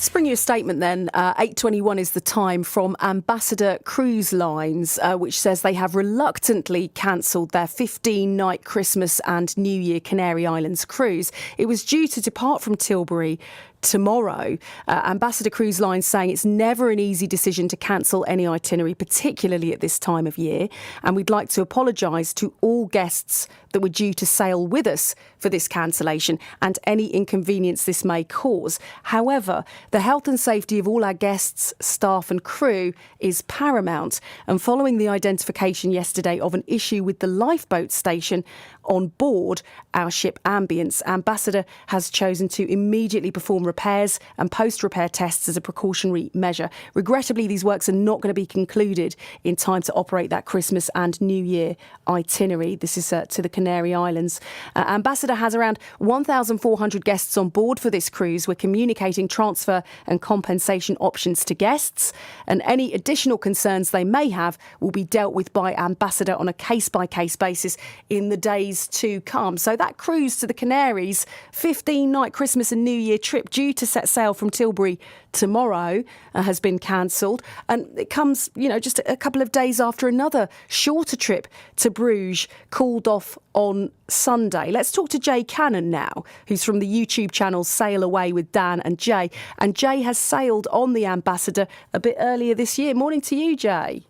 Let's bring you a statement then. 8:21 is the time from Ambassador Cruise Lines, which says they have reluctantly cancelled their 15-night Christmas and New Year Canary Islands cruise. It was due to depart from Tilbury tomorrow. Ambassador Cruise Lines saying it's never an easy decision to cancel any itinerary, particularly at this time of year. And we'd like to apologise to all guests that were due to sail with us for this cancellation and any inconvenience this may cause. However, the health and safety of all our guests, staff and crew is paramount. And following the identification yesterday of an issue with the lifeboat station on board our ship Ambience, Ambassador has chosen to immediately perform repairs and post-repair tests as a precautionary measure. Regrettably, these works are not going to be concluded in time to operate that Christmas and New Year itinerary. This is to the Canary Islands. Ambassador has around 1,400 guests on board for this cruise. We're communicating transfer and compensation options to guests, and any additional concerns they may have will be dealt with by Ambassador on a case-by-case basis in the days to come. So that cruise to the Canaries, 15-night Christmas and New Year trip due to set sail from Tilbury tomorrow has been cancelled, and it comes, just a couple of days after another shorter trip to Bruges called off on Sunday. Let's talk to Jay Cannon now, who's from the YouTube channel Sail Away with Dan and Jay. And Jay has sailed on the Ambassador a bit earlier this year. Morning to you, Jay.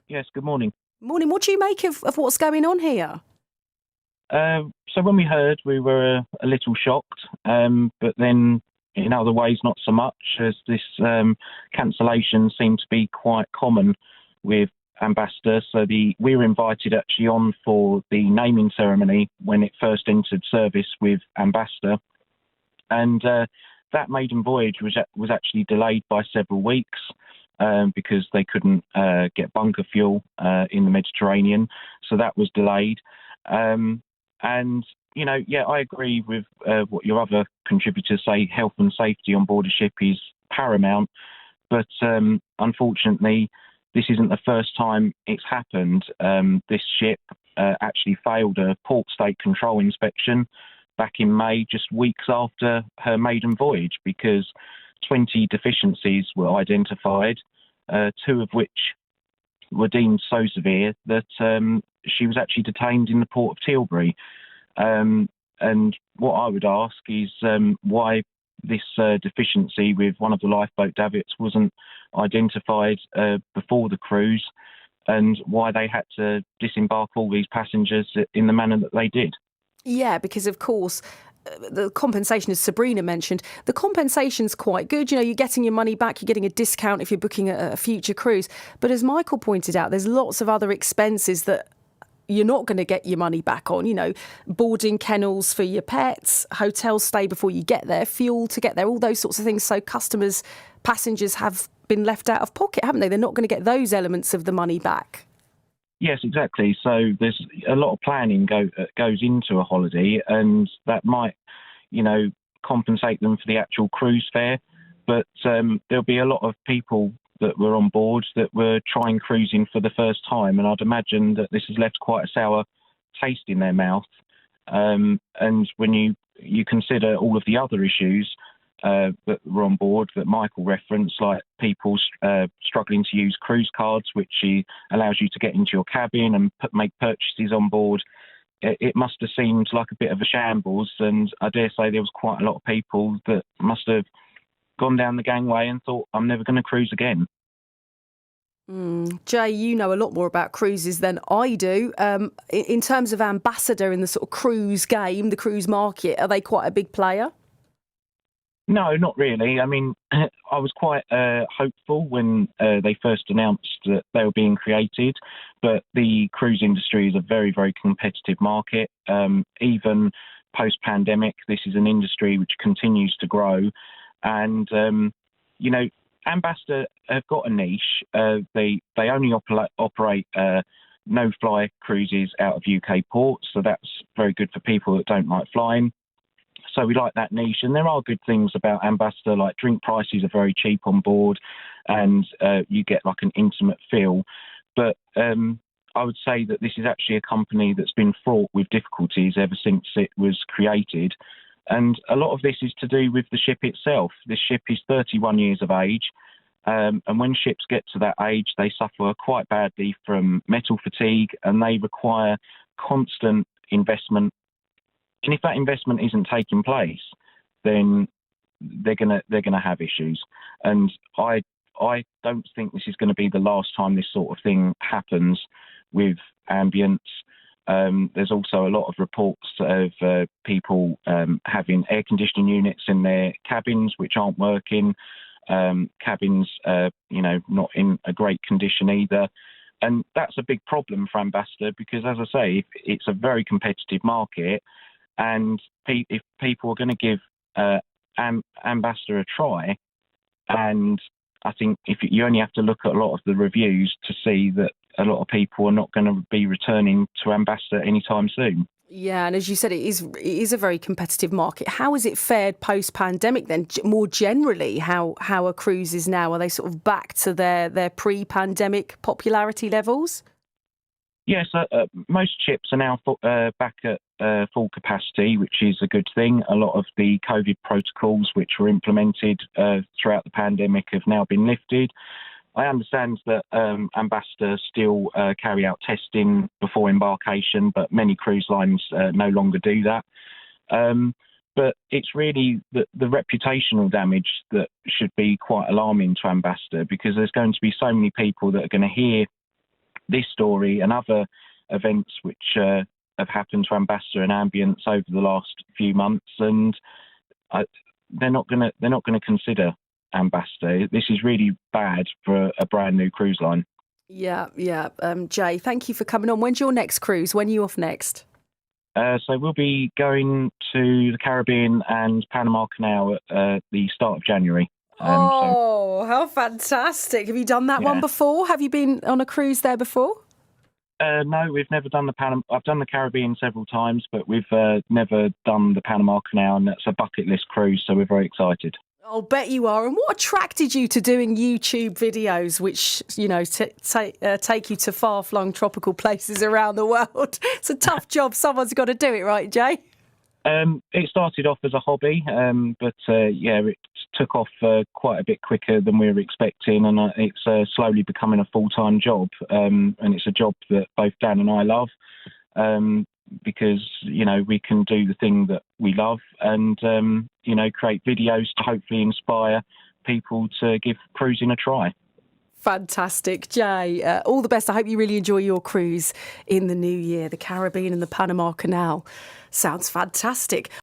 Yes, good morning. Morning. What do you make of what's going on here? So when we heard, we were a little shocked, but then in other ways not so much, as this cancellation seemed to be quite common with Ambassador. So we were invited actually on for the naming ceremony when it first entered service with Ambassador, and that maiden voyage was actually delayed by several weeks because they couldn't get bunker fuel in the Mediterranean, so that was delayed. And, I agree with what your other contributors say. Health and safety on board a ship is paramount. But unfortunately, this isn't the first time it's happened. This ship actually failed a port state control inspection back in May, just weeks after her maiden voyage, because 20 deficiencies were identified, two of which were deemed so severe that she was actually detained in the port of Tilbury. And what I would ask is why this deficiency with one of the lifeboat davits wasn't identified before the cruise, and why they had to disembark all these passengers in the manner that they did. Yeah, because of course the compensation, as Sabrina mentioned, the compensation's quite good. You're getting your money back, you're getting a discount if you're booking a future cruise. But as Michael pointed out, there's lots of other expenses that you're not going to get your money back on, boarding kennels for your pets, hotel stay before you get there, fuel to get there, all those sorts of things. So passengers have been left out of pocket, haven't they? They're not going to get those elements of the money back. Yes, exactly. So there's a lot of planning goes into a holiday, and that might, compensate them for the actual cruise fare. But there'll be a lot of people that were on board that were trying cruising for the first time, and I'd imagine that this has left quite a sour taste in their mouth. And when you consider all of the other issues that were on board that Michael referenced, like people struggling to use cruise cards, which allows you to get into your cabin and make purchases on board, it must have seemed like a bit of a shambles. And I dare say there was quite a lot of people that must have gone down the gangway and thought, I'm never going to cruise again. Jay, you know a lot more about cruises than I do. In terms of Ambassador in the sort of cruise game, the cruise market, are they quite a big player? No, not really. I mean, I was quite hopeful when they first announced that they were being created, but the cruise industry is a very, very competitive market. Even post-pandemic, this is an industry which continues to grow. And, Ambassador have got a niche. They only operate no-fly cruises out of UK ports, so that's very good for people that don't like flying. So we like that niche, and there are good things about Ambassador, like drink prices are very cheap on board, and you get like an intimate feel. But I would say that this is actually a company that's been fraught with difficulties ever since it was created. And a lot of this is to do with the ship itself. This ship is 31 years of age. And when ships get to that age, they suffer quite badly from metal fatigue, and they require constant investment. And if that investment isn't taking place, then they're gonna have issues. And I don't think this is going to be the last time this sort of thing happens with Ambience. There's also a lot of reports of people having air conditioning units in their cabins which aren't working. Cabins, not in a great condition either. And that's a big problem for Ambassador because, as I say, it's a very competitive market, and if people are going to give Ambassador a try, and I think if you only have to look at a lot of the reviews to see that a lot of people are not going to be returning to Ambassador anytime soon. Yeah, and as you said, it is a very competitive market. How has it fared post-pandemic then? More generally, how are cruises now? Are they sort of back to their pre-pandemic popularity levels? Yes, most ships are now back at full capacity, which is a good thing. A lot of the COVID protocols which were implemented throughout the pandemic have now been lifted. I understand that Ambassador still carry out testing before embarkation, but many cruise lines no longer do that. But it's really the reputational damage that should be quite alarming to Ambassador, because there's going to be so many people that are going to hear this story and other events which have happened to Ambassador and Ambience over the last few months, and they're not going to consider Ambassador. This is really bad for a brand new cruise line. Yeah. Jay, thank you for coming on. When's your next cruise? When are you off next? So we'll be going to the Caribbean and Panama Canal at the start of January. How fantastic. Have you done that one before? Have you been on a cruise there before? No, we've never done the Panama. I've done the Caribbean several times, but we've never done the Panama Canal, and that's a bucket list cruise, so we're very excited. I'll bet you are. And what attracted you to doing YouTube videos, which, take you to far-flung tropical places around the world? It's a tough job. Someone's got to do it, right, Jay? It started off as a hobby, but it took off quite a bit quicker than we were expecting, and it's slowly becoming a full-time job. And it's a job that both Dan and I love, because we can do the thing that we love, and create videos to hopefully inspire people to give cruising a try. Fantastic, Jay. All the best. I hope you really enjoy your cruise in the new year. The Caribbean and the Panama Canal sounds fantastic.